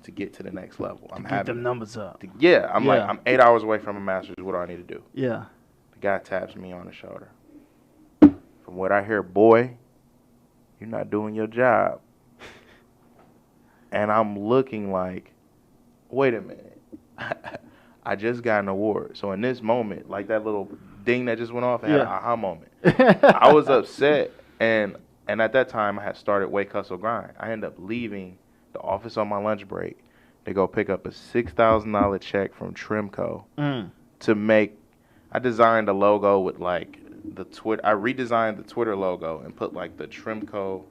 to get to the next level. I'm Get happy. them numbers up. Like, I'm 8 hours away from a master's. What do I need to do? Yeah. The guy taps me on the shoulder. From what I hear, boy, you're not doing your job. And I'm looking like, wait a minute. I just got an award. So in this moment, like that little ding that just went off, I had an aha moment. I was upset, and at that time, I had started Wake Hustle Grind. I ended up leaving the office on my lunch break to go pick up a $6,000 check from Trimco to make. I designed a logo with like the Twitter. I redesigned the Twitter logo and put like the Trimco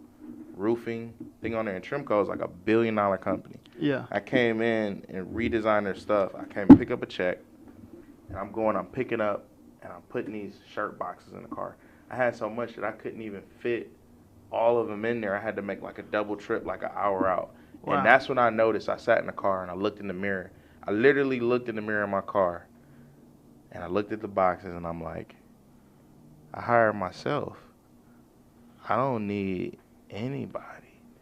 roofing thing on there. And Trimco is like a $1 billion company. Yeah. I came in and redesigned their stuff. I came to pick up a check, and I'm picking up, and I'm putting these shirt boxes in the car. I had so much that I couldn't even fit all of them in there. I had to make like a double trip, like an hour out. Wow. And that's when I noticed. I sat in the car and I looked in the mirror. I literally looked in the mirror in my car, and I looked at the boxes, and I'm like, I hired myself. I don't need anybody.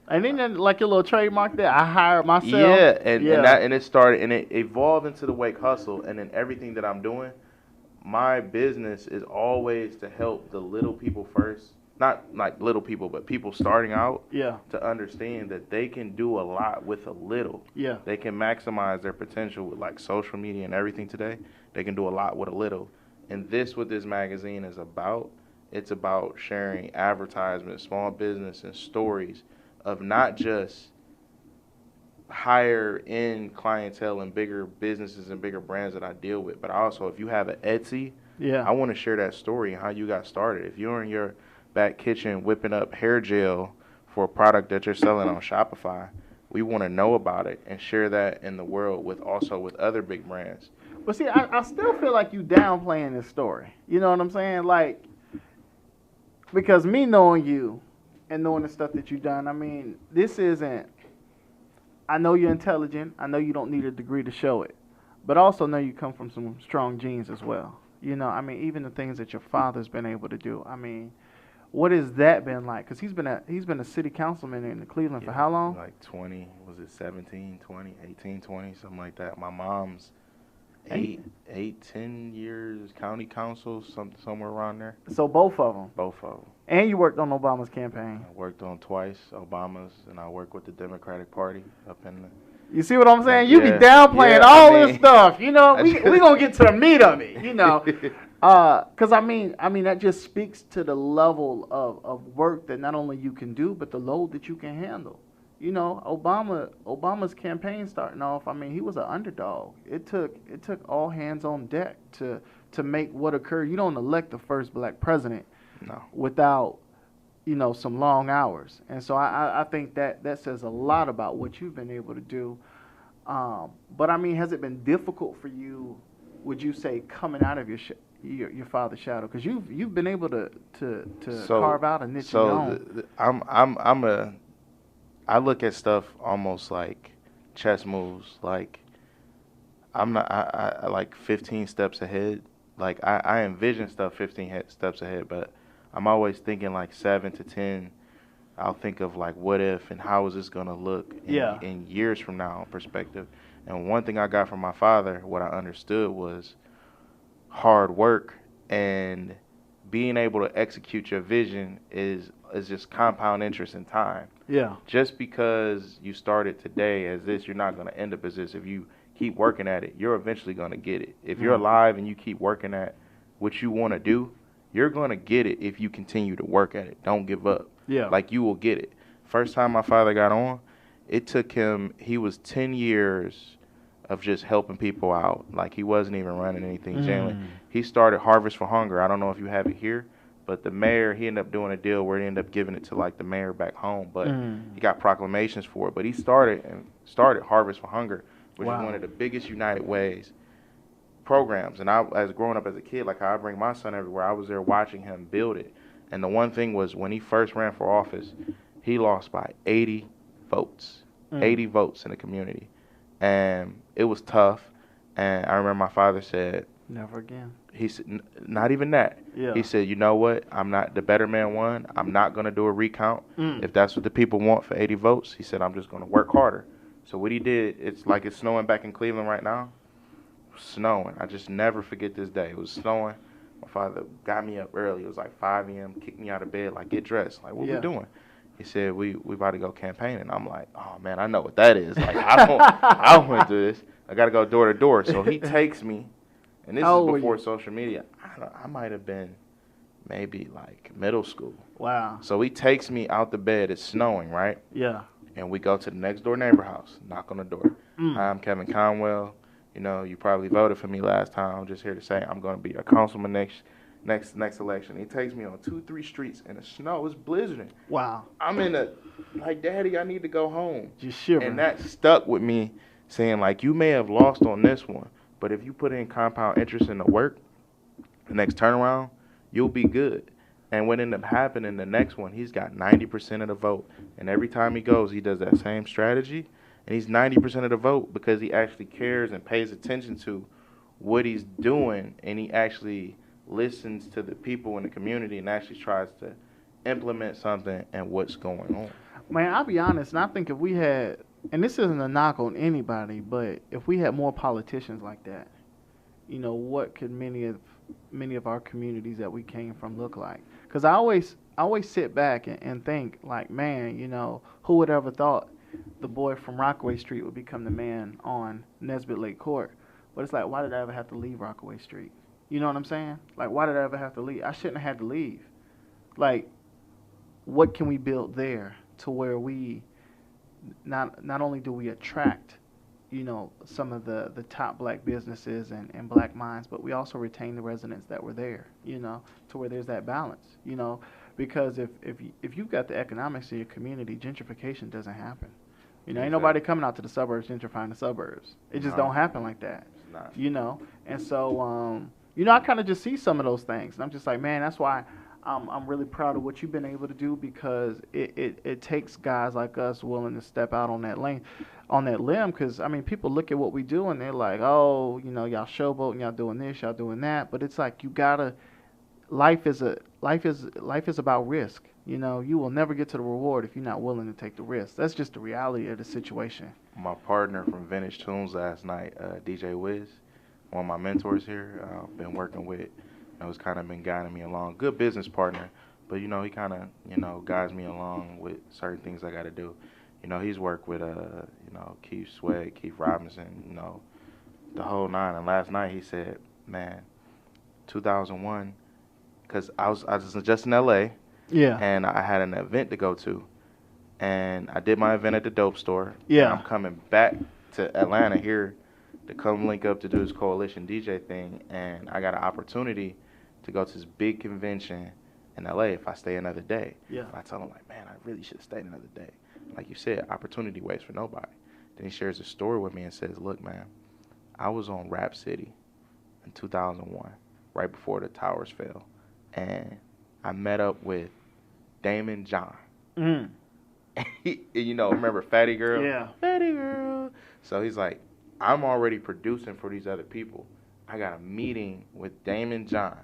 And then like your little trademark there, I hired myself. Yeah, and it started, and it evolved into the Wake Hustle, and then everything that I'm doing, my business is always to help the little people first. Not like little people, but people starting out. Yeah. To understand that they can do a lot with a little. Yeah. They can maximize their potential with like social media and everything today. They can do a lot with a little. And what this magazine is about, it's about sharing advertisements, small business, and stories of not just higher end clientele and bigger businesses and bigger brands that I deal with, but also if you have an Etsy, I want to share that story and how you got started. If you're in your back kitchen whipping up hair gel for a product that you're selling on Shopify, we want to know about it and share that in the world with other big brands. But see, I still feel like you downplaying this story. You know what I'm saying? Like, because me knowing you and knowing the stuff that you've done, I mean, this isn't, I know you're intelligent. I know you don't need a degree to show it. But I also know you come from some strong genes as well. You know, I mean, even the things that your father's been able to do. I mean, what has that been like? Because he's been a city councilman in Cleveland for how long? Like 20, was it 17, 20, 18, 20, something like that. My mom's 10 years county council, somewhere around there. So both of them? Both of them. And you worked on Obama's campaign? I worked on twice Obama's, and I worked with the Democratic Party up in the... You see what I'm saying? You be downplaying this stuff. You know, we going to get to the meat of it, you know. Because, I mean, that just speaks to the level of work that not only you can do, but the load that you can handle. You know, Obama's campaign starting off, I mean, he was an underdog. It took all hands on deck to make what occurred. You don't elect the first black president without, you know, some long hours. And so I think that says a lot about what you've been able to do. But, I mean, has it been difficult for you, would you say, coming out of your father's shadow? Because you've been able to carve out a niche of your own. I look at stuff almost like chess moves. Like I like 15 steps ahead. Like I envision stuff 15 steps ahead, but I'm always thinking like 7 to 10. I'll think of like what if and how is this gonna look in years from now perspective. And one thing I got from my father, what I understood was hard work and being able to execute your vision is just compound interest in time. Yeah. Just because you started today as this, you're not going to end up as this. If you keep working at it, you're eventually going to get it. If you're alive and you keep working at what you want to do, you're going to get it if you continue to work at it. Don't give up. Yeah. Like, you will get it. First time my father got on, it took him, he was 10 years of just helping people out. Like, he wasn't even running anything genuine. He started Harvest for Hunger. I don't know if you have it here. But the mayor, he ended up doing a deal where he ended up giving it to like the mayor back home. But he got proclamations for it. But he started Harvest for Hunger, which is one of the biggest United Ways programs. And I, as growing up as a kid, like how I bring my son everywhere, I was there watching him build it. And the one thing was when he first ran for office, he lost by 80 votes, 80 votes in the community. And it was tough. And I remember my father said, never again. He said, not even that. Yeah. He said, you know what? I'm not, the better man won. I'm not going to do a recount. If that's what the people want for 80 votes, he said, I'm just going to work harder. So what he did, it's like it's snowing back in Cleveland right now. Snowing. I just never forget this day. It was snowing. My father got me up early. It was like 5 a.m. Kicked me out of bed. Like, get dressed. Like, what we doing? He said, we about to go campaigning. I'm like, oh man, I know what that is. Like, I don't want to do this. I got to go door to door. So he takes me, and this is before social media. I might have been maybe like middle school. Wow. So he takes me out the bed. It's snowing, right? Yeah. And we go to the next door neighbor house. Knock on the door. Hi, I'm Kevin Conwell. You know, you probably voted for me last time. I'm just here to say I'm going to be a councilman next election. He takes me on 2-3 streets in the snow. It's blizzarding. Wow. I'm in a, like, Daddy, I need to go home. Just shivering. And that stuck with me, saying, like, you may have lost on this one, but if you put in compound interest in the work, the next turnaround, you'll be good. And what ended up happening, the next one, he's got 90% of the vote. And every time he goes, he does that same strategy. And he's 90% of the vote because he actually cares and pays attention to what he's doing. And he actually listens to the people in the community and actually tries to implement something and what's going on. Man, I'll be honest, and I think if we had, and this isn't a knock on anybody, but if we had more politicians like that, you know, what could many of our communities that we came from look like? Because I always sit back and think, like, man, you know, who would ever thought the boy from Rockaway Street would become the man on Nesbitt Lake Court? But it's like, why did I ever have to leave Rockaway Street? You know what I'm saying? Like, why did I ever have to leave? I shouldn't have had to leave. Like, what can we build there to where we not only do we attract, you know, some of the top black businesses and black minds, but we also retain the residents that were there, you know, to where there's that balance, you know, because if you've got the economics in your community, gentrification doesn't happen. You know, ain't nobody coming out to the suburbs gentrifying the suburbs. It just don't happen like that, you know. And so, you know, I kind of just see some of those things, and I'm just like, man, that's why I'm really proud of what you've been able to do, because it takes guys like us willing to step out on that limb. Because I mean, people look at what we do and they're like, oh, you know, y'all showboating, y'all doing this, y'all doing that. But it's like, you gotta. Life is about risk. You know, you will never get to the reward if you're not willing to take the risk. That's just the reality of the situation. My partner from Vintage Tunes last night, DJ Wiz, one of my mentors here, been working with. He's kind of been guiding me along. Good business partner, but, you know, he kind of, you know, guides me along with certain things I got to do. You know, he's worked with, you know, Keith Sweat, Keith Robinson, you know, the whole nine. And last night he said, man, 2001, because I was just in L.A., yeah, and I had an event to go to, and I did my event at the Dope Store. Yeah. And I'm coming back to Atlanta here to come link up to do this coalition DJ thing, and I got an opportunity to go to this big convention in LA if I stay another day. Yeah. I tell him, like, man, I really should stay another day. Like you said, opportunity waits for nobody. Then he shares a story with me and says, look, man, I was on Rap City in 2001, right before the towers fell, and I met up with Damon John. Mm. You know, remember Fatty Girl? Yeah. Fatty Girl. So he's like, I'm already producing for these other people. I got a meeting with Damon John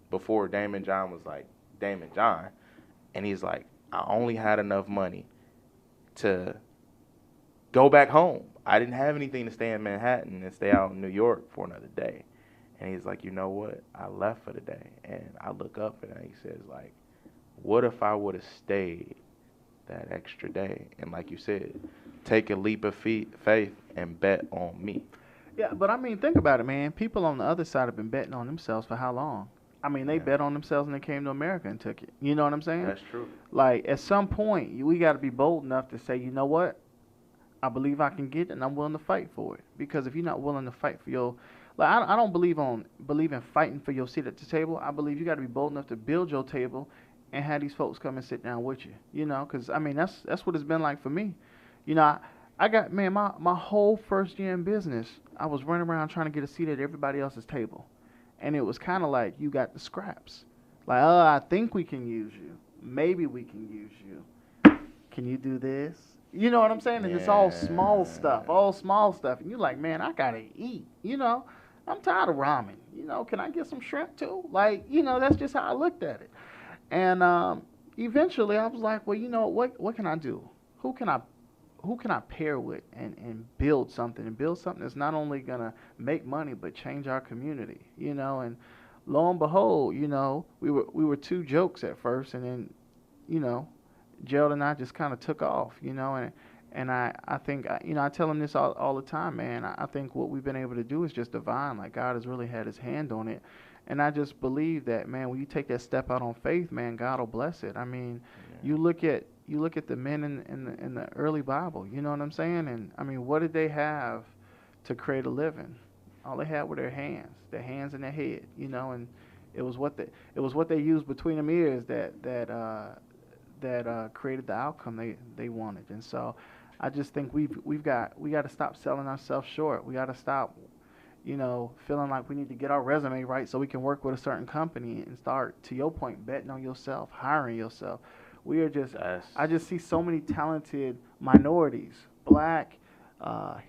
before Damon John was like Damon John. And he's like, I only had enough money to go back home. I didn't have anything to stay in Manhattan and stay out in New York for another day. And he's like, you know what? I left for the day. And I look up and he says, like, what if I would have stayed that extra day? And like you said, take a leap of faith and bet on me. Yeah, but I mean, think about it, man. People on the other side have been betting on themselves for how long? I mean, they bet on themselves and they came to America and took it. You know what I'm saying? That's true. Like, at some point, we got to be bold enough to say, you know what? I believe I can get it, and I'm willing to fight for it. Because if you're not willing to fight for your, like, I don't believe in fighting for your seat at the table. I believe you got to be bold enough to build your table and have these folks come and sit down with you. You know, because I mean, that's what it's been like for me. You know, I got, man, my whole first year in business, I was running around trying to get a seat at everybody else's table. And it was kind of like, you got the scraps. Like, oh, I think we can use you. Maybe we can use you. Can you do this? You know what I'm saying? And it's all small stuff. And you're like, man, I got to eat. You know, I'm tired of ramen. You know, can I get some shrimp too? Like, you know, that's just how I looked at it. And eventually I was like, well, you know, what can I do? Who can who can I pair with and build something that's not only gonna make money but change our community, you know? And lo and behold, you know, we were two jokes at first, and then, you know, Gerald and I just kind of took off, you know, and I think, you know, I tell him this all the time, man. I think what we've been able to do is just divine. Like, God has really had his hand on it. And I just believe that, man, when you take that step out on faith, man, God will bless it. I mean, you look at the men in the early Bible, you know what I'm saying? And I mean, what did they have to create a living? All they had were their hands and their head, you know, and it was what they used between them ears that created the outcome they wanted. And so I just think we got to stop selling ourselves short. We got to stop, you know, feeling like we need to get our resume right so we can work with a certain company and start, to your point, betting on yourself, hiring yourself. I just see so many talented minorities, black,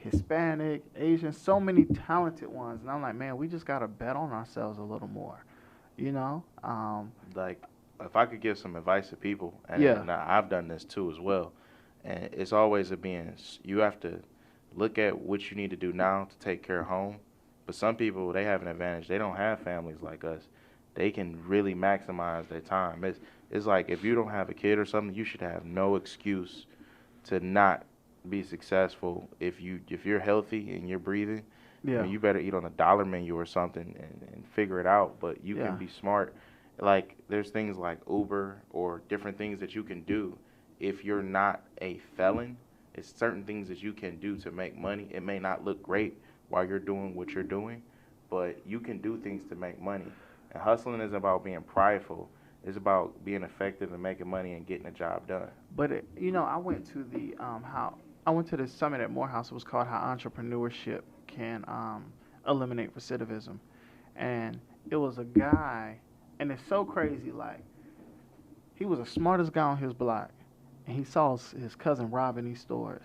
Hispanic, Asian, so many talented ones. And I'm like, man, we just got to bet on ourselves a little more, you know? Like, if I could give some advice to people, and I've done this too as well, and it's always you have to look at what you need to do now to take care of home. But some people, they have an advantage. They don't have families like us. They can really maximize their time. It's like, if you don't have a kid or something, you should have no excuse to not be successful. If you're healthy and you're breathing, I mean, you better eat on a dollar menu or something and figure it out. But you can be smart. Like, there's things like Uber or different things that you can do if you're not a felon. It's certain things that you can do to make money. It may not look great while you're doing what you're doing, but you can do things to make money. And hustling isn't about being prideful. It's about being effective and making money and getting a job done. But you know, I went to the summit at Morehouse. It was called How Entrepreneurship Can Eliminate Recidivism, and it was a guy, and it's so crazy. Like, he was the smartest guy on his block, and he saw his cousin robbing these stores,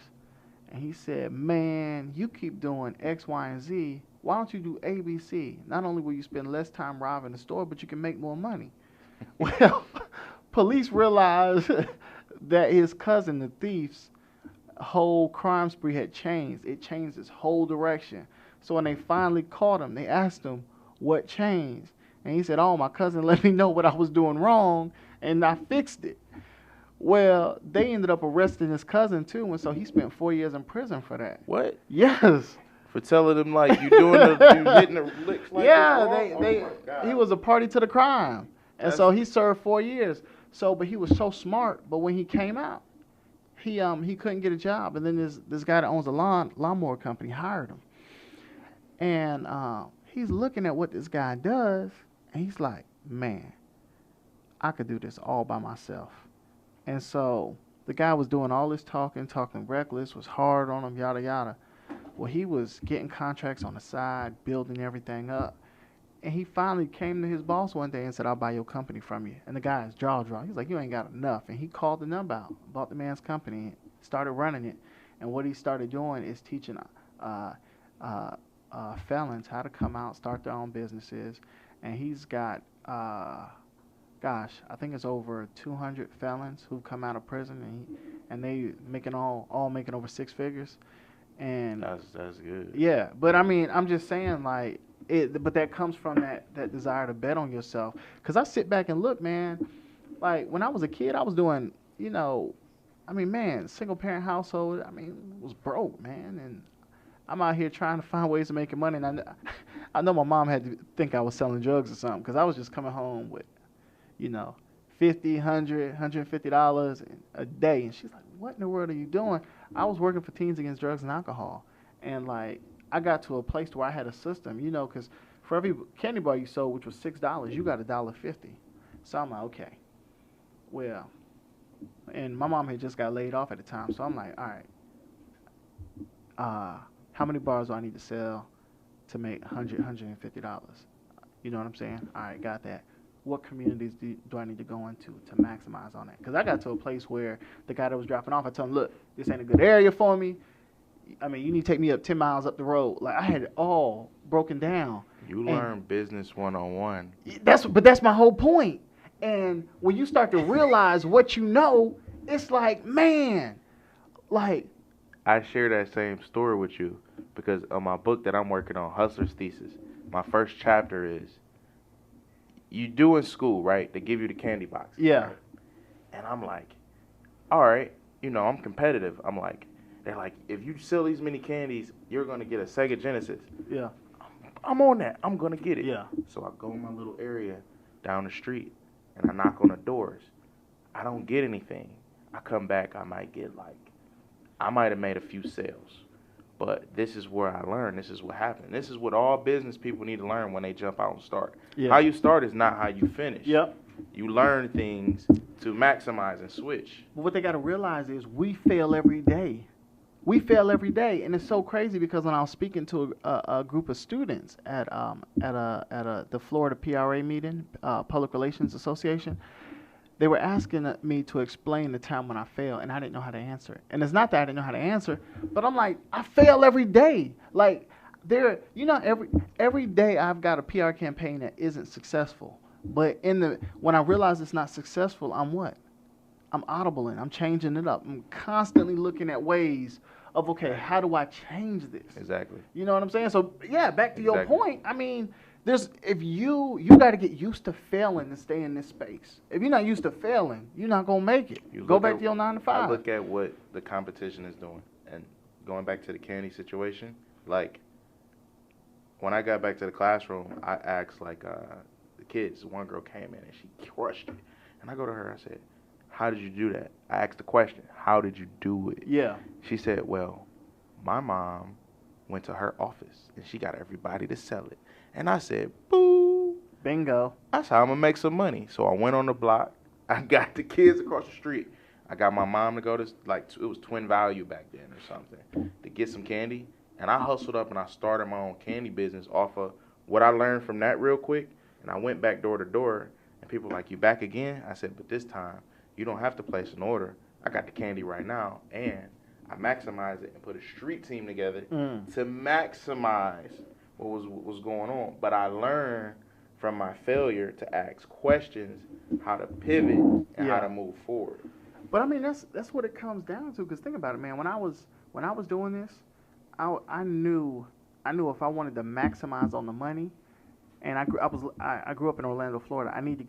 and he said, "Man, you keep doing X, Y, and Z. Why don't you do ABC? Not only will you spend less time robbing the store, but you can make more money." Well, police realized that his cousin, the thief's whole crime spree had changed. It changed his whole direction. So when they finally caught him, they asked him what changed. And he said, "Oh, my cousin let me know what I was doing wrong, and I fixed it." Well, they ended up arresting his cousin, too, and so he spent 4 years in prison for that. What? Yes. For telling them, like, you hitting the licks like this? He was a party to the crime. And so he served 4 years. So, but he was so smart. But when he came out, he couldn't get a job. And then this guy that owns a lawnmower company hired him. And he's looking at what this guy does, and he's like, "Man, I could do this all by myself." And so the guy was doing all this talking reckless, was hard on him, yada yada. Well, he was getting contracts on the side, building everything up. And he finally came to his boss one day and said, "I'll buy your company from you." And the guy's jaw dropped. He's like, "You ain't got enough." And he called the number out, bought the man's company, started running it. And what he started doing is teaching felons how to come out, start their own businesses. And he's got, I think it's over 200 felons who've come out of prison, and they making all making over six figures. And that's good. Yeah, but I mean, I'm just saying, like, but that comes from that desire to bet on yourself. Because I sit back and look, man, like, when I was a kid, I was doing, you know, I mean, man, single parent household, I mean, was broke, man. And I'm out here trying to find ways of making money. And I know my mom had to think I was selling drugs or something, because I was just coming home with, you know, $50, $100, $150 a day. And she's like, "What in the world are you doing?" I was working for Teens Against Drugs and Alcohol. And, like, I got to a place where I had a system, you know, because for every candy bar you sold, which was $6, you got $1.50. So I'm like, okay, well, and my mom had just got laid off at the time. So I'm like, all right, how many bars do I need to sell to make $100, $150? You know what I'm saying? All right, got that. What communities do I need to go into to maximize on that? Because I got to a place where the guy that was dropping off, I told him, "Look, this ain't a good area for me. I mean, you need to take me up 10 miles up the road." Like, I had it all broken down. You learn business 101. But that's my whole point. And when you start to realize what you know, it's like, man, like, I share that same story with you because on my book that I'm working on, Hustler's Thesis, my first chapter is you do in school, right? They give you the candy box. Yeah. Right? And I'm like, all right, I'm competitive. I'm like, they're like, if you sell these many candies, you're gonna get a Sega Genesis. Yeah. I'm on that. I'm gonna get it. Yeah. So I go in my little area down the street and I knock on the doors. I don't get anything. I come back, I might have made a few sales. But this is where I learned. This is what happened. This is what all business people need to learn when they jump out and start. Yeah. How you start is not how you finish. Yep. You learn things to maximize and switch. But what they got to realize is we fail every day. We fail every day, and it's so crazy because when I was speaking to a group of students at the Florida PRA meeting, Public Relations Association, they were asking me to explain the time when I failed, and I didn't know how to answer it. And it's not that I didn't know how to answer, but I'm like, I fail every day. Like every day I've got a PR campaign that isn't successful. But when I realize it's not successful, I'm what? I'm audibling. I'm changing it up. I'm constantly looking at ways of, okay, how do I change this? Exactly. You know what I'm saying? So yeah, back to your point. I mean, if you got to get used to failing to stay in this space. If you're not used to failing, you're not gonna make it. Go back to your 9 to 5. I look at what the competition is doing, and going back to the candy situation. Like when I got back to the classroom, I asked the kids. One girl came in and she crushed it, and I go to her. I said, "How did you do that?" I asked the question, "How did you do it?" Yeah. She said, "Well, my mom went to her office and she got everybody to sell it." And I said, boo. Bingo. That's how I'm going to make some money. So I went on the block. I got the kids across the street. I got my mom to go to, it was Twin Value back then or something, to get some candy. And I hustled up and I started my own candy business off of what I learned from that real quick. And I went back door to door. And people were like, "You back again?" I said, "But this time, you don't have to place an order. I got the candy right now." And I maximized it and put a street team together to maximize what was going on. But I learned from my failure to ask questions, how to pivot and how to move forward. But I mean, that's what it comes down to. Because think about it, man. When I was doing this, I knew if I wanted to maximize on the money, and I grew up in Orlando, Florida. I needed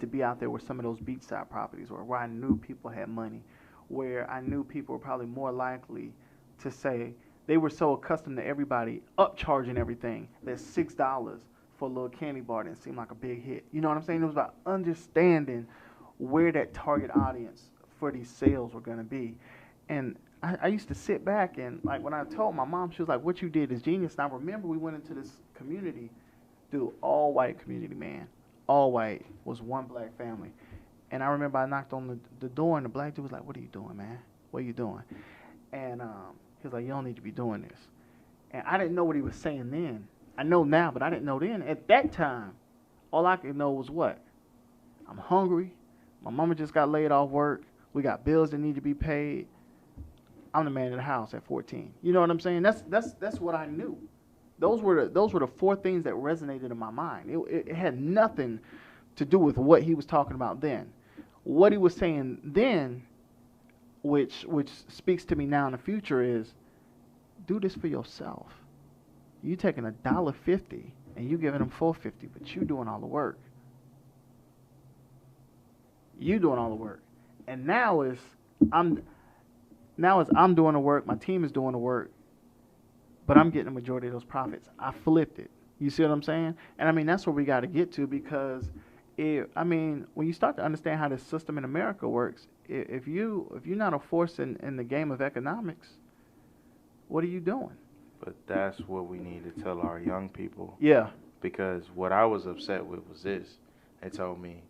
to be out there with some of those beachside properties, or where I knew people had money, where I knew people were probably more likely to say. They were so accustomed to everybody upcharging everything that $6 for a little candy bar didn't seem like a big hit. You know what I'm saying? It was about understanding where that target audience for these sales were going to be. And I used to sit back and, like, when I told my mom, she was like, "What you did is genius." And I remember we went into this community, dude, all white community, man. All white, was one black family. And I remember I knocked on the door and the black dude was like, "What are you doing, man? What are you doing?" And he was like, "You don't need to be doing this." And I didn't know what he was saying then. I know now, but I didn't know then. At that time, all I could know was what? I'm hungry. My mama just got laid off work. We got bills that need to be paid. I'm the man of the house at 14. You know what I'm saying? That's what I knew. Those were the four things that resonated in my mind. It had nothing to do with what he was talking about then. What he was saying then, which speaks to me now in the future, is do this for yourself. You taking $1.50 and you giving them $4.50, but you doing all the work. You doing all the work. And now I'm doing the work, my team is doing the work, but I'm getting the majority of those profits. I flipped it. You see what I'm saying? And I mean, that's where we got to get to, because when you start to understand how this system in America works, if you're not a force in the game of economics, what are you doing? But that's what we need to tell our young people. Yeah. Because what I was upset with was this. They told me,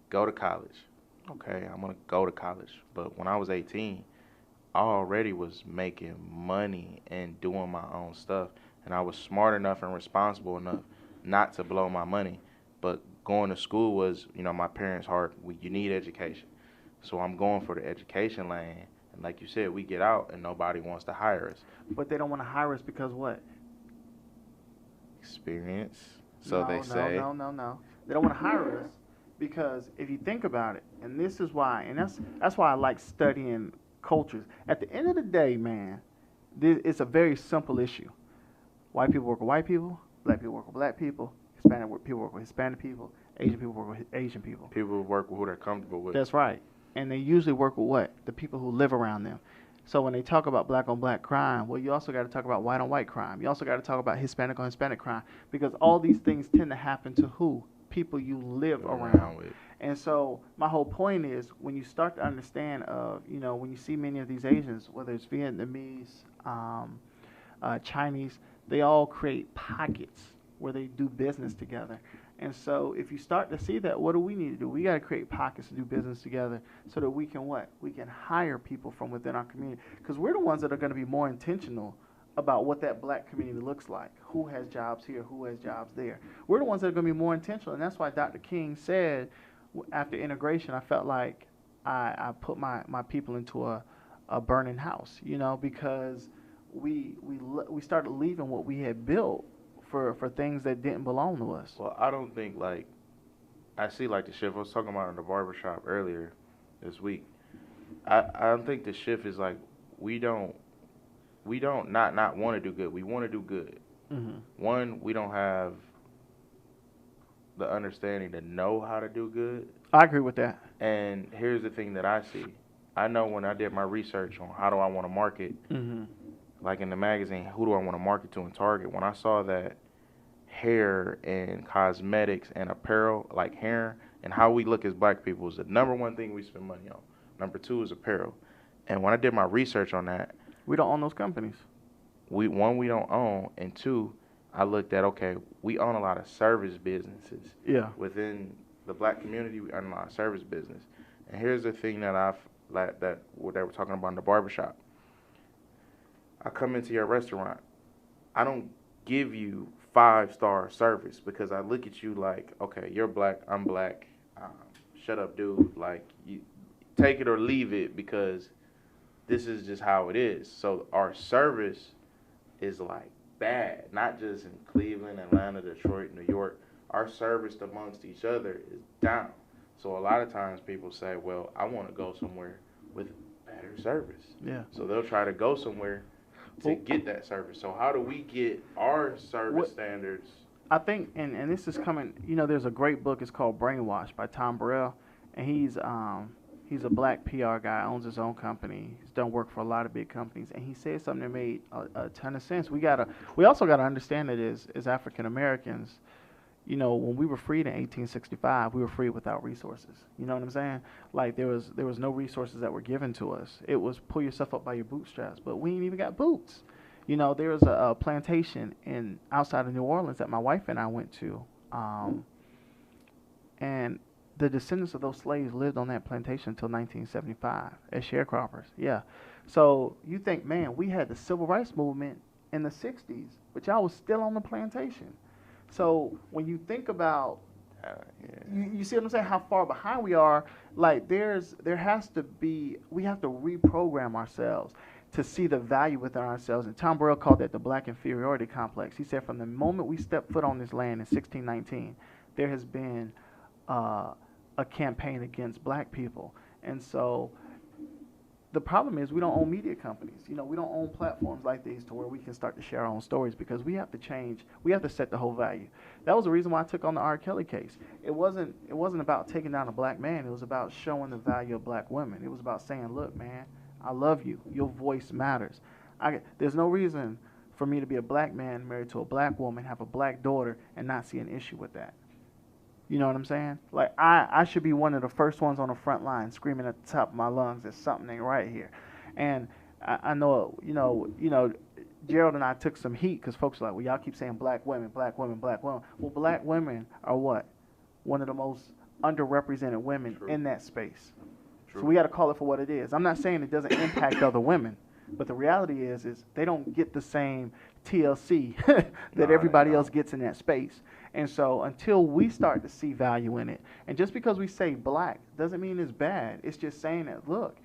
go to college. Okay, I'm going to go to college. But when I was 18, I already was making money and doing my own stuff. And I was smart enough and responsible enough not to blow my money. But going to school was, my parents' heart. You need education. So I'm going for the education lane. And like you said, we get out and nobody wants to hire us. But they don't want to hire us because what? Experience, so they say. No. They don't want to hire us because if you think about it, and this is why, and that's why I like studying cultures. At the end of the day, man, it's a very simple issue. White people work with white people, black people work with black people, Hispanic people work with Hispanic people, Asian people work with Asian people. People work with who they're comfortable with. That's right. And they usually work with what? The people who live around them. So when they talk about black on black crime, well, you also got to talk about white on white crime. You also got to talk about Hispanic on Hispanic crime, because all these things tend to happen to who? People you live around with. And so my whole point is, when you start to understand when you see many of these Asians, whether it's Vietnamese, Chinese, they all create pockets where they do business together. And so if you start to see that, what do we need to do? We got to create pockets to do business together so that we can what? We can hire people from within our community, because we're the ones that are going to be more intentional about what that black community looks like. Who has jobs here? Who has jobs there? We're the ones that are going to be more intentional. And that's why Dr. King said, after integration, I felt like I put my people into a burning house, because we started leaving what we had built for things that didn't belong to us. Well, I don't think, I see the shift. I was talking about in the barbershop earlier this week. I don't think the shift is we don't not want to do good. We want to do good. Mm-hmm. One, we don't have the understanding to know how to do good. I agree with that. And here's the thing that I see. I know when I did my research on how do I want to market, mm-hmm. like in the magazine, who do I want to market to in Target, when I saw that hair and cosmetics and apparel, like hair and how we look as black people, is the number one thing we spend money on. Number two is apparel. And when I did my research on that, we don't own those companies. We don't own, and two, I looked at, okay, we own a lot of service businesses. Yeah. Within the black community, we own a lot of service business. And here's the thing that what they were talking about in the barbershop. I come into your restaurant. I don't give you 5-star service because I look at you like, okay, you're black, I'm black. Shut up, dude. You take it or leave it, because this is just how it is. So our service is bad, not just in Cleveland, Atlanta, Detroit, New York. Our service amongst each other is down. So a lot of times people say, well, I want to go somewhere with better service. Yeah. So they'll try to go somewhere to get that service. So how do we get our service standards? I think, and this is coming, there's a great book. It's called Brainwash by Tom Burrell, and he's a black PR guy, owns his own company. He's done work for a lot of big companies, and he said something that made a ton of sense. We also got to understand that as African Americans, when we were freed in 1865, we were freed without resources. You know what I'm saying? There was no resources that were given to us. It was pull yourself up by your bootstraps, but we ain't even got boots. There was a plantation outside of New Orleans that my wife and I went to, and the descendants of those slaves lived on that plantation until 1975 as sharecroppers. Yeah. So you think, man, we had the civil rights movement in the 60s, but y'all was still on the plantation. So when you think about, you see what I'm saying, how far behind we are, there has to be, we have to reprogram ourselves to see the value within ourselves. And Tom Burrell called that the black inferiority complex. He said from the moment we stepped foot on this land in 1619, there has been a campaign against black people. And so the problem is we don't own media companies. We don't own platforms like these to where we can start to share our own stories, because we have to change. We have to set the whole value. That was the reason why I took on the R. Kelly case. It wasn't about taking down a black man. It was about showing the value of black women. It was about saying, look, man, I love you. Your voice matters. There's no reason for me to be a black man married to a black woman, have a black daughter, and not see an issue with that. You know what I'm saying? I should be one of the first ones on the front line screaming at the top of my lungs that something ain't right here. And I know, Gerald and I took some heat because folks are like, well, y'all keep saying black women, black women, black women. Well, black women are what? One of the most underrepresented women in that space. True. So we got to call it for what it is. I'm not saying it doesn't impact other women, but the reality is they don't get the same TLC that everybody else gets in that space. And so until we start to see value in it, and just because we say black doesn't mean it's bad. It's just saying that, look,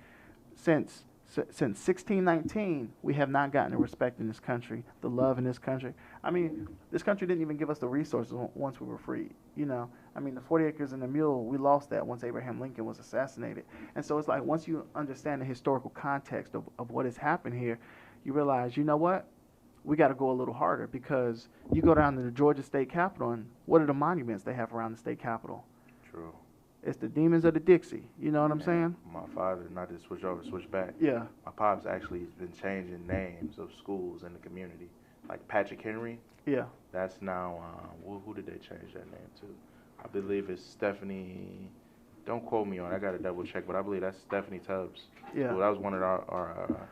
since Since 1619, we have not gotten the respect in this country, the love in this country. I mean, this country didn't even give us the resources once we were freed. You know, I mean, the 40 acres and the mule, we lost that once Abraham Lincoln was assassinated. And so it's like once you understand the historical context of what has happened here, you realize, you know what? We got to go a little harder because you go down to the Georgia state capitol, and what are the monuments they have around the state capitol? True. It's the demons of the Dixie. You know what I'm saying? My father, not to switch over, switch back. Yeah. My pops actually has been changing names of schools in the community. Like Patrick Henry. Yeah. That's now, who did they change that name to? I believe it's Stephanie. Don't quote me on it. I got to double check, but I believe that's Stephanie Tubbs. Yeah. Well, that was one of our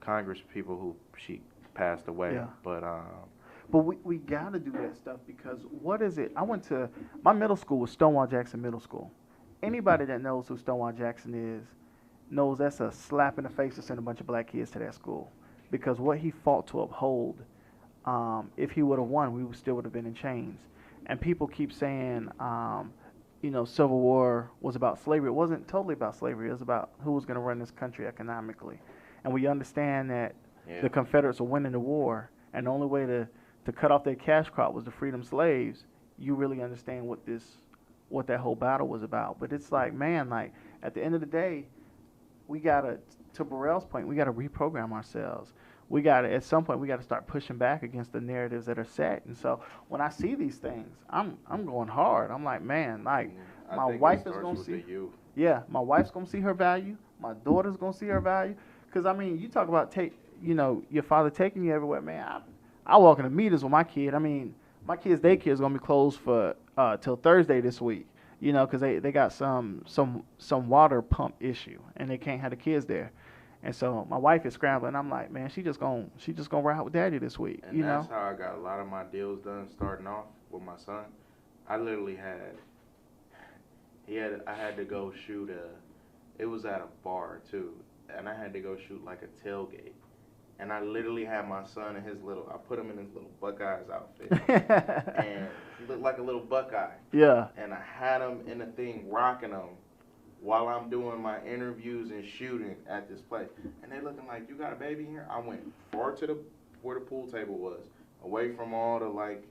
Congress people who she passed away. Yeah. But we got to do that stuff because what is it? I went to, my middle school was Stonewall Jackson Middle School. Anybody that knows who Stonewall Jackson is knows that's a slap in the face to send a bunch of black kids to that school because what he fought to uphold, if he would have won, we still would have been in chains. And people keep saying, you know, Civil War was about slavery. It wasn't totally about slavery. It was about who was going to run this country economically. And we understand that the Confederates were winning the war, and the only way to cut off their cash crop was to free them slaves. You really understand what that whole battle was about. But it's like, man, like at the end of the day, we gotta, to Burrell's point, we gotta reprogram ourselves. We gotta, at some point, we gotta start pushing back against the narratives that are set. And so when I see these things, I'm going hard. I'm like, man, like my wife is gonna see. Yeah, my wife's gonna see her value. My daughter's gonna see her value. Cause I mean, you talk about your father taking you everywhere, man. I walk into meetings with my kid. I mean, my kid's daycare is gonna be closed for till Thursday this week. You know, because they got some water pump issue and they can't have the kids there. And so my wife is scrambling. I'm like, man, she just gonna ride with daddy this week. And that's how I got a lot of my deals done starting off with my son. I literally I had to go shoot it was at a bar too, and I had to go shoot like a tailgate. And I literally had my son in I put him in his little Buckeyes outfit. And he looked like a little Buckeye. Yeah. And I had him in the thing rocking him while I'm doing my interviews and shooting at this place. And they looking like, you got a baby here? I went far to where the pool table was, away from all the like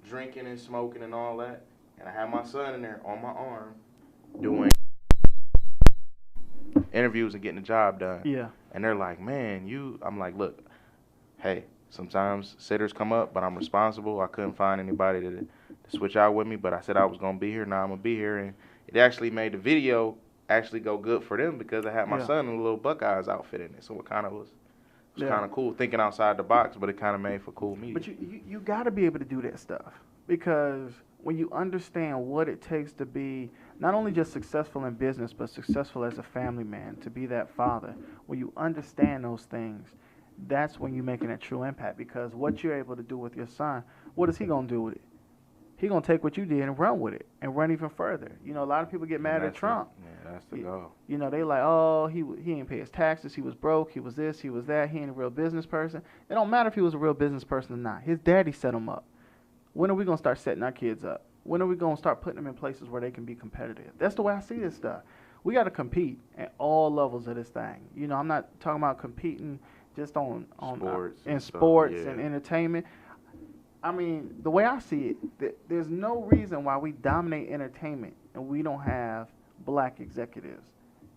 drinking and smoking and all that. And I had my son in there on my arm doing interviews and getting the job done. Yeah. And they're like, man, I'm like, look, hey, sometimes sitters come up, but I'm responsible. I couldn't find anybody to switch out with me, but I said I was going to be here. Now I'm going to be here. And it actually made the video actually go good for them because I had my son in a little Buckeyes outfit in it. So it kind of was kind of cool thinking outside the box, but it kind of made for cool media. But you got to be able to do that stuff because when you understand what it takes to be not only just successful in business, but successful as a family man, to be that father, when you understand those things, that's when you're making a true impact because what you're able to do with your son, what is he going to do with it? He's going to take what you did and run with it and run even further. You know, a lot of people get mad at Trump. Yeah, that's the goal. You know, they like, oh, he didn't pay his taxes. He was broke. He was this. He was that. He ain't a real business person. It don't matter if he was a real business person or not. His daddy set him up. When are we going to start setting our kids up? When are we going to start putting them in places where they can be competitive? That's the way I see this stuff. We got to compete at all levels of this thing. You know, I'm not talking about competing just on sports in sports and entertainment. I mean, the way I see it, there's no reason why we dominate entertainment and we don't have black executives.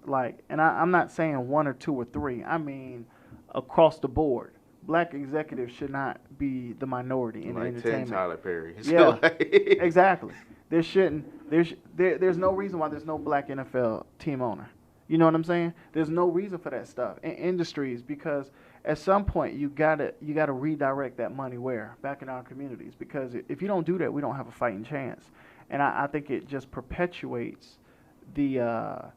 Like, and I'm not saying one or two or three. I mean, across the board. Black executives should not be the minority in like entertainment. 10 Tyler Perry. Yeah, exactly. There shouldn't. There's no reason why there's no black NFL team owner. You know what I'm saying? There's no reason for that stuff in industries because at some point you gotta redirect that money where back in our communities because if you don't do that, we don't have a fighting chance. And I think it just perpetuates the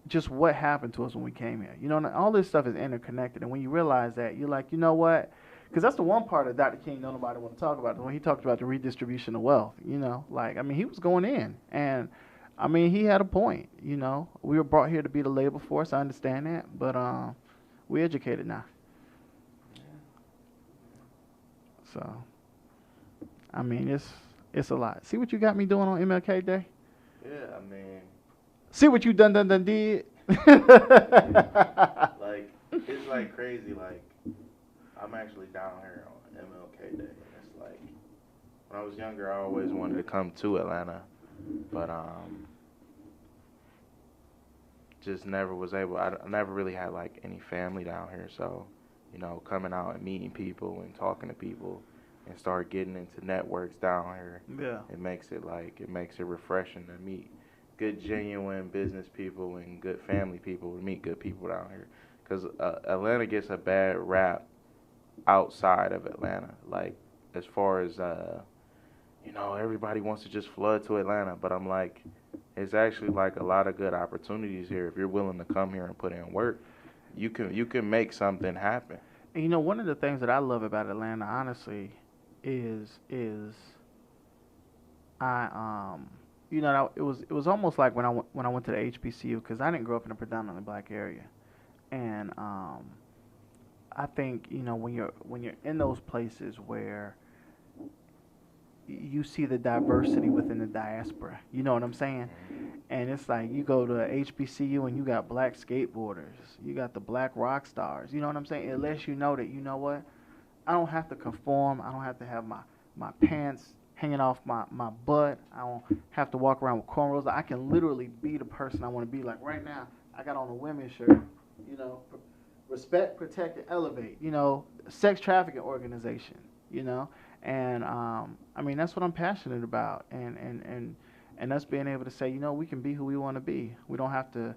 just what happened to us when we came here. You know, all this stuff is interconnected. And when you realize that, you're like, you know what? Because that's the one part of Dr. King nobody want to talk about. When he talked about the redistribution of wealth, you know, like, I mean, he was going in. And, I mean, he had a point, you know. We were brought here to be the labor force. I understand that. But we're educated now. So, I mean, it's a lot. See what you got me doing on MLK Day? Yeah, I mean. See what you done did. Like, it's like crazy. Like, I'm actually down here on MLK Day. And it's like, when I was younger, I always wanted to come to Atlanta, but just never was able. I never really had like any family down here, so coming out and meeting people and talking to people and start getting into networks down here. Yeah. It makes it refreshing to meet good, genuine business people and good family people. To meet good people down here, because Atlanta gets a bad rap outside of Atlanta. Like, as far as everybody wants to just flood to Atlanta, but I'm like, it's actually like a lot of good opportunities here if you're willing to come here and put in work. You can make something happen. And one of the things that I love about Atlanta, honestly, is I it was almost like when I went to the HBCU, because I didn't grow up in a predominantly black area, and I think when you're in those places where you see the diversity within the diaspora, you know what I'm saying? And it's like you go to HBCU and you got black skateboarders, you got the black rock stars, you know what I'm saying? It lets you know that, what, I don't have to conform, I don't have to have my pants hanging off my butt, I don't have to walk around with cornrows. I can literally be the person I want to be. Like right now, I got on a women's shirt, respect, protect, and elevate, sex trafficking organization, and I mean, that's what I'm passionate about, and us being able to say, we can be who we want to be. We don't have to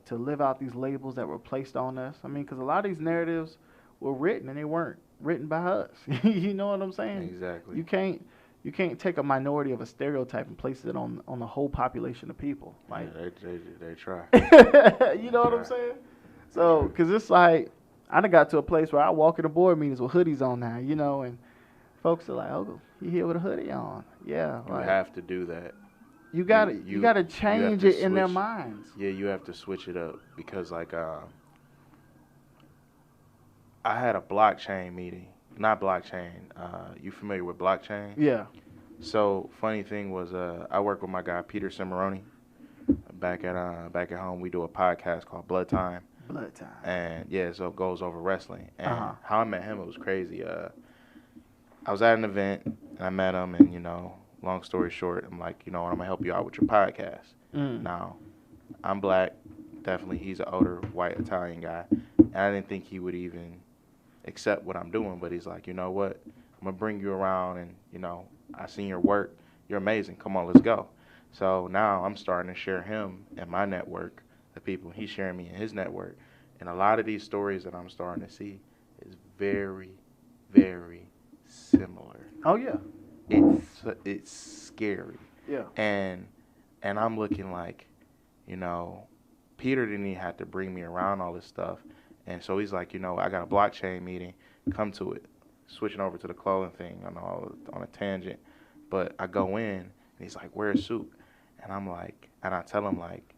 live out these labels that were placed on us. I mean, because a lot of these narratives were written and they weren't written by us. You know what I'm saying? Exactly. You can't take a minority of a stereotype and place it on the whole population of people. Like, yeah, they try. You know what I'm saying? So, because it's like, I done got to a place where I walk in the board meetings with hoodies on now, and folks are like, "Oh, you here with a hoodie on?" Yeah. You have to do that. You gotta change it in their minds. Yeah, you have to switch it up, because like I had a blockchain meeting. Not blockchain. You familiar with blockchain? Yeah. So funny thing was, I work with my guy Peter Cimarroni. Back at home, we do a podcast called Blood Time. Blood Time. And yeah, so it goes over wrestling. And how I met him, it was crazy. I was at an event and I met him, and long story short, I'm like, I'm gonna help you out with your podcast. Now, I'm black, definitely. He's an older white Italian guy, and I didn't think he would even accept what I'm doing. But he's like, you know what? I'm gonna bring you around, and I seen your work. You're amazing. Come on, let's go. So now I'm starting to share him and my network, the people. He's sharing me in his network, and a lot of these stories that I'm starting to see is very, very similar. Oh yeah. It's scary. Yeah. And I'm looking like, Peter didn't even have to bring me around all this stuff. And so he's like, I got a blockchain meeting, come to it. Switching over to the clothing thing on a tangent. But I go in and he's like, wear a suit. And I'm like, and I tell him like,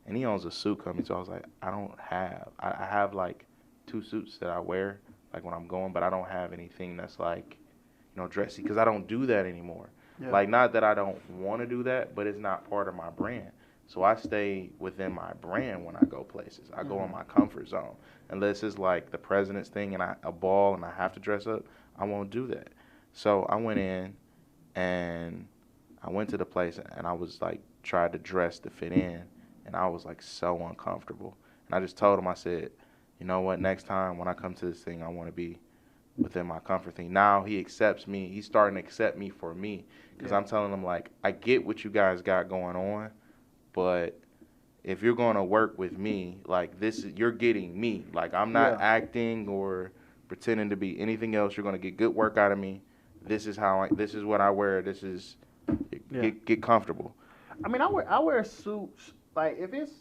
and he owns a suit company, so I was like, I have like 2 suits that I wear like when I'm going, but I don't have anything that's like, dressy, because I don't do that anymore. Yeah. Like, not that I don't want to do that, but it's not part of my brand. So I stay within my brand when I go places. I go in my comfort zone. Unless it's like the president's thing and a ball and I have to dress up, I won't do that. So I went in and I went to the place and I was like, tried to dress to fit in, and I was like so uncomfortable. And I just told him, I said, you know what, next time when I come to this thing, I want to be within my comfort thing. Now he accepts me. He's starting to accept me for me, because I'm telling him like, I get what you guys got going on, but if you're going to work with me, like you're getting me. Like, I'm not acting or pretending to be anything else. You're going to get good work out of me. This is what I wear. Get comfortable. I mean, I wear suits. Like, if it's,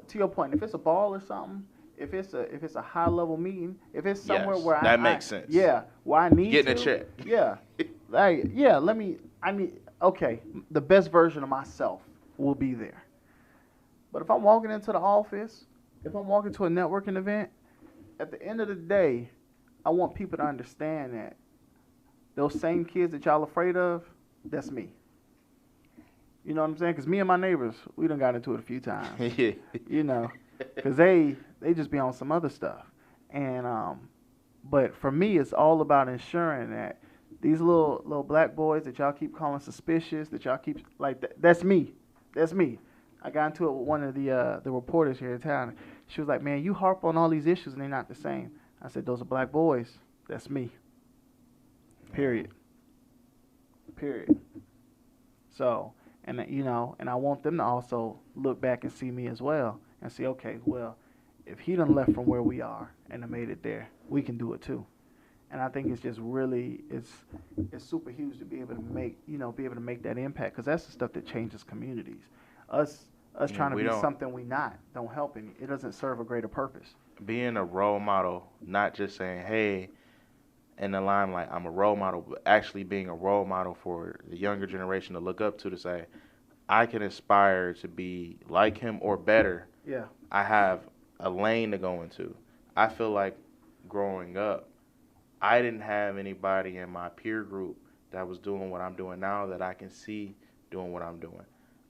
to your point, if it's a ball or something, if it's a high level meeting, if it's somewhere where that makes sense. Yeah, where I need getting a check. Yeah, like, yeah. Okay, the best version of myself will be there. But if I'm walking into the office, if I'm walking to a networking event, at the end of the day, I want people to understand that those same kids that y'all afraid of, that's me. You know what I'm saying? Because me and my neighbors, we done got into it a few times. Yeah. You know, because they just be on some other stuff. And but for me, it's all about ensuring that these little black boys that y'all keep calling suspicious, that y'all keep like that's me. That's me. I got into it with one of the reporters here in town. She was like, "Man, you harp on all these issues and they're not the same." I said, "Those are black boys. That's me. Period. Period." So, and and I want them to also look back and see me as well and see, okay, well, if he done left from where we are and done made it there, we can do it too. And I think it's just really it's super huge to be able to make that impact, because that's the stuff that changes communities. Us trying to be something we not don't help any. It doesn't serve a greater purpose. Being a role model, not just saying, hey, in the limelight, I'm a role model, but actually being a role model for the younger generation to look up to say, I can aspire to be like him or better. Yeah. I have a lane to go into. I feel like growing up, I didn't have anybody in my peer group that was doing what I'm doing now that I can see doing what I'm doing.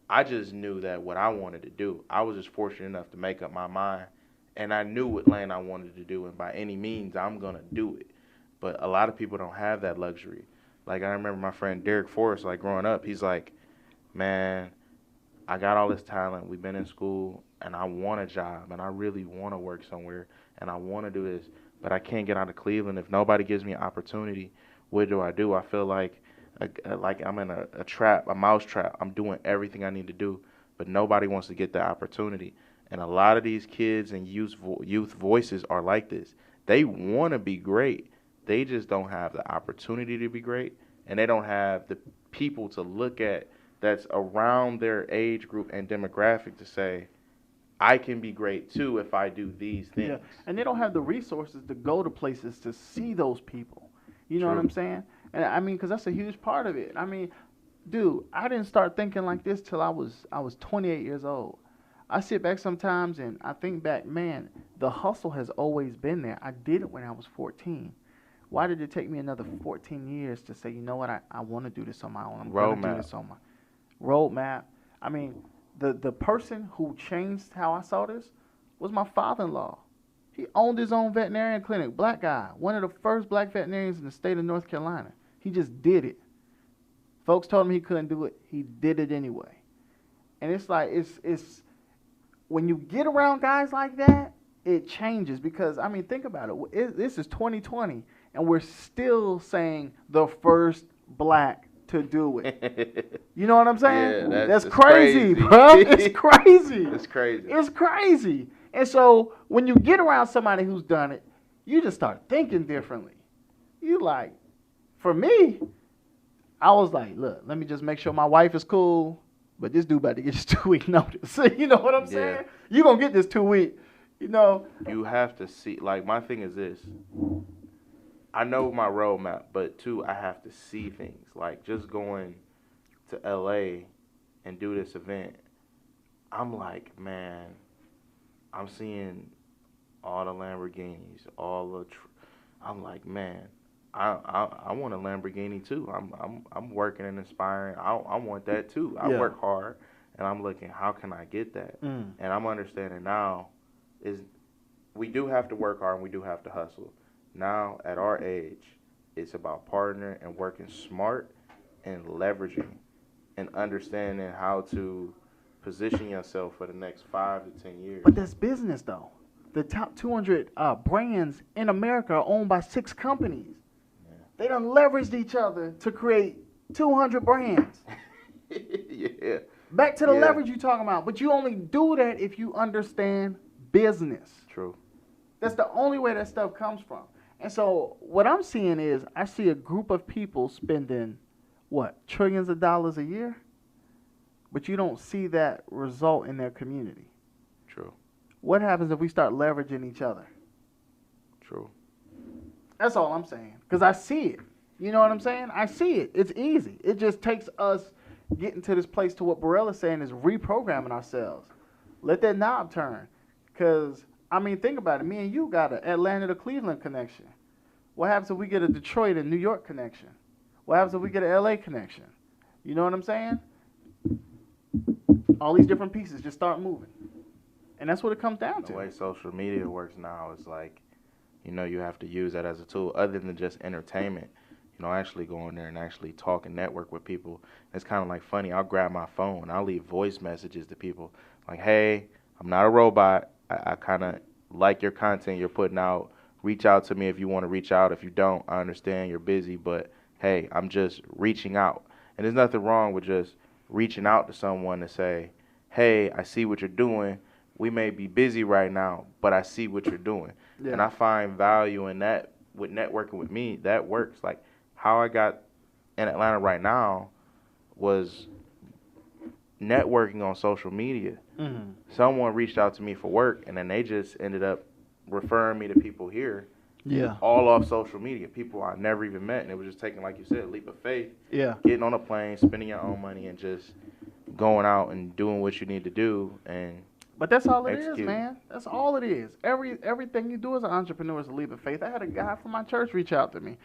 I just knew that what I wanted to do. I was just fortunate enough to make up my mind, and I knew what lane I wanted to do, and by any means, I'm going to do it. But a lot of people don't have that luxury. Like, I remember my friend Derek Forrest, like, growing up, he's like, man, I got all this talent. We've been in school, and I want a job, and I really want to work somewhere, and I want to do this, but I can't get out of Cleveland. If nobody gives me an opportunity, what do? I feel like I'm in a trap, a mouse trap. I'm doing everything I need to do, but nobody wants to get the opportunity. And a lot of these kids and youth voices are like this. They want to be great. They just don't have the opportunity to be great, and they don't have the people to look at that's around their age group and demographic to say, I can be great too if I do these things. Yeah, and they don't have the resources to go to places to see those people. You know True. what I'm saying? And I mean, because that's a huge part of it. I mean, dude, I didn't start thinking like this till I was 28 years old. I sit back sometimes and I think back, man, the hustle has always been there. I did it when I was 14. Why did it take me another 14 years to say, you know what, I want to do this on my own. I'm going to do this on my roadmap. I mean, the person who changed how I saw this was my father-in-law. He owned his own veterinarian clinic, black guy, one of the first black veterinarians in the state of North Carolina. He just did it. Folks told him he couldn't do it. He did it anyway. And it's like, it's when you get around guys like that, it changes. Because, I mean, think about it. This is 2020, and we're still saying the first black to do it. You know what I'm saying? Yeah, that's crazy, bro. It's crazy. It's crazy. It's crazy. And so when you get around somebody who's done it, you just start thinking differently. You like, for me, I was like, look, let me just make sure my wife is cool, but this dude about to get his 2-week notice. You know what I'm saying? Yeah. You gonna get this 2-week, you know. You have to see, like, my thing is this. I know my roadmap, but two, I have to see things. Like, just going to LA and do this event, I'm like, man, I'm seeing all the Lamborghinis, I'm like, man, I want a Lamborghini too. I'm working and inspiring. I want that too. I work hard, and I'm looking, how can I get that? And I'm understanding now is we do have to work hard and we do have to hustle. Now, at our age, it's about partnering and working smart and leveraging and understanding how to position yourself for the next 5 to 10 years. But that's business, though. The top 200 brands in America are owned by 6 companies. Yeah. They done leveraged each other to create 200 brands. Yeah. Back to the leverage you're talking about. But you only do that if you understand business. True. That's the only way that stuff comes from. And so what I'm seeing is I see a group of people spending, trillions of dollars a year? But you don't see that result in their community. True. What happens if we start leveraging each other? True. That's all I'm saying. Because I see it. You know what I'm saying? I see it. It's easy. It just takes us getting to this place to what Burrell is saying is reprogramming ourselves. Let that knob turn. Because, I mean, think about it. Me and you got an Atlanta to Cleveland connection. What happens if we get a Detroit and New York connection? What happens if we get an LA connection? You know what I'm saying? All these different pieces just start moving. And that's what it comes down to. The way social media works now is like, you have to use that as a tool other than just entertainment. Actually go in there and actually talk and network with people. It's kind of like funny. I'll grab my phone. I'll leave voice messages to people like, hey, I'm not a robot. I kind of like your content you're putting out. Reach out to me if you want to reach out. If you don't, I understand you're busy. But, hey, I'm just reaching out. And there's nothing wrong with just reaching out to someone to say, hey, I see what you're doing. We may be busy right now, but I see what you're doing. Yeah. And I find value in that with networking with me. That works. Like, how I got in Atlanta right now was networking on social media. Mm-hmm. Someone reached out to me for work, and then they just ended up referring me to people here. Yeah. All off social media, people I never even met, and it was just taking, like you said, a leap of faith. Yeah. Getting on a plane, spending your own money, and just going out and doing what you need to do. But that's all it is, man. That's all it is. Everything you do as an entrepreneur is a leap of faith. I had a guy from my church reach out to me.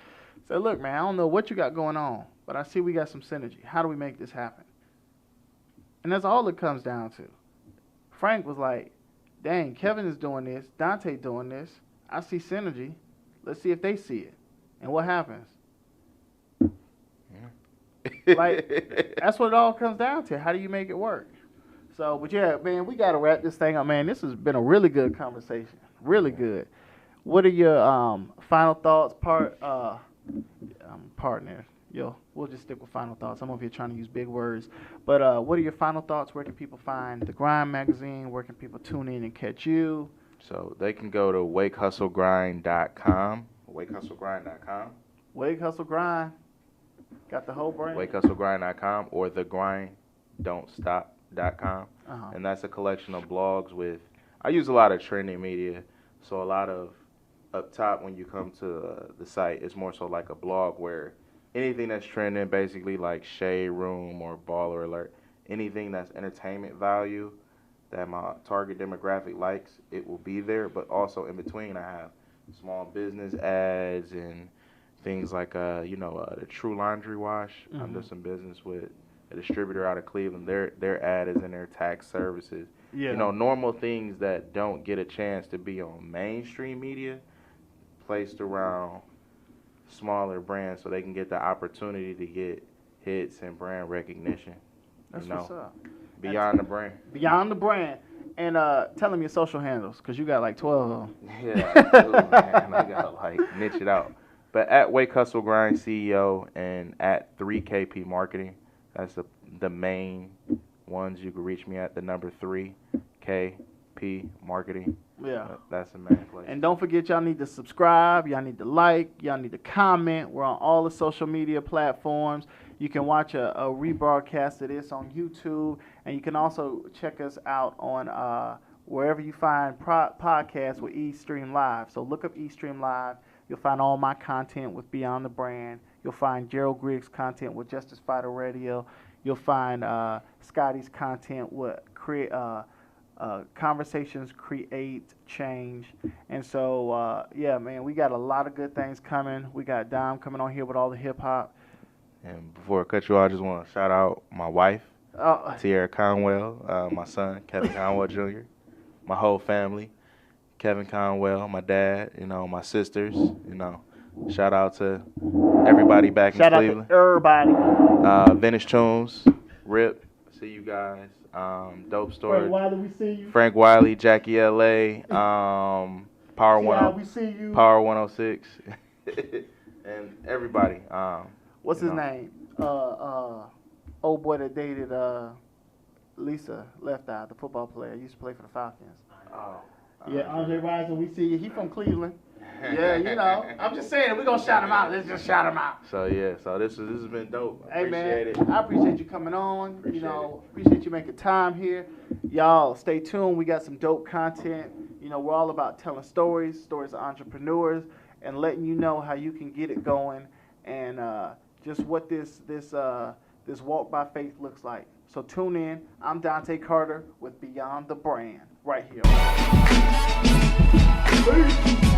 Said, look, man, I don't know what you got going on, but I see we got some synergy. How do we make this happen? And that's all it comes down to. Frank was like, dang, Kevin is doing this, Dante doing this. I see synergy. Let's see if they see it. And what happens? Yeah. Like, that's what it all comes down to. How do you make it work? So, but yeah, man, we got to wrap this thing up, man. This has been a really good conversation. Really good. What are your final thoughts, partner? We'll just stick with final thoughts. I'm over here trying to use big words. But what are your final thoughts? Where can people find The Grind magazine? Where can people tune in and catch you? So they can go to wakehustlegrind.com. Wakehustlegrind.com. Wake Hustle Grind. Got the whole brand. Wakehustlegrind.com or thegrinddon'tstop.com. Uh-huh. And that's a collection of blogs with, I use a lot of trending media. So a lot of, up top when you come to the site, it's more so like a blog where anything that's trending, basically like Shade Room or Baller Alert, anything that's entertainment value that my target demographic likes, it will be there. But also in between, I have small business ads and things like, the True Laundry Wash. Mm-hmm. I'm doing some business with a distributor out of Cleveland. Their ad is in their tax services. Yeah. Normal things that don't get a chance to be on mainstream media, placed around smaller brands so they can get the opportunity to get hits and brand recognition. That's what's up. Beyond the brand. Beyond the brand. And tell them your social handles, because you got like 12 of them. Yeah, absolutely, man. I got to niche it out. But at Wake Hustle Grind CEO and at 3KP Marketing, that's the main ones you can reach me at. The number 3KP Marketing. Yeah. That's the main place. And don't forget, y'all need to subscribe. Y'all need to like. Y'all need to comment. We're on all the social media platforms. You can watch a rebroadcast of this on YouTube. And you can also check us out on wherever you find podcasts with eStream Live. So look up eStream Live. You'll find all my content with Beyond the Brand. You'll find Gerald Griggs' content with Justice Fighter Radio. You'll find Scotty's content with Conversations Create Change. And so, yeah, man, we got a lot of good things coming. We got Dom coming on here with all the hip-hop. And before I cut you off, I just want to shout out my wife, Tierra Conwell, my son, Kevin Conwell Jr., my whole family, Kevin Conwell, my dad, my sisters, Shout out to everybody back in Cleveland. Shout out to everybody. Vintage Tunes, Rip, see you guys. Dope Story. Frank Wiley, we see you. Frank Wiley, Jackie LA, Power 10, we see you. Power 106, and everybody. What's his name? Old boy that dated Lisa Left Eye, the football player. He used to play for the Falcons. Yeah, Andre Rison, we see you. He from Cleveland. Yeah, I'm just saying, we're going to shout him out. Let's just shout him out. So this has been dope. Hey, man, I appreciate you coming on. Appreciate you making time here. Y'all, stay tuned. We got some dope content. We're all about telling stories of entrepreneurs, and letting you know how you can get it going, and just what this walk by faith looks like. So tune in. I'm Dante Carter with Beyond the Brand, right here. Peace.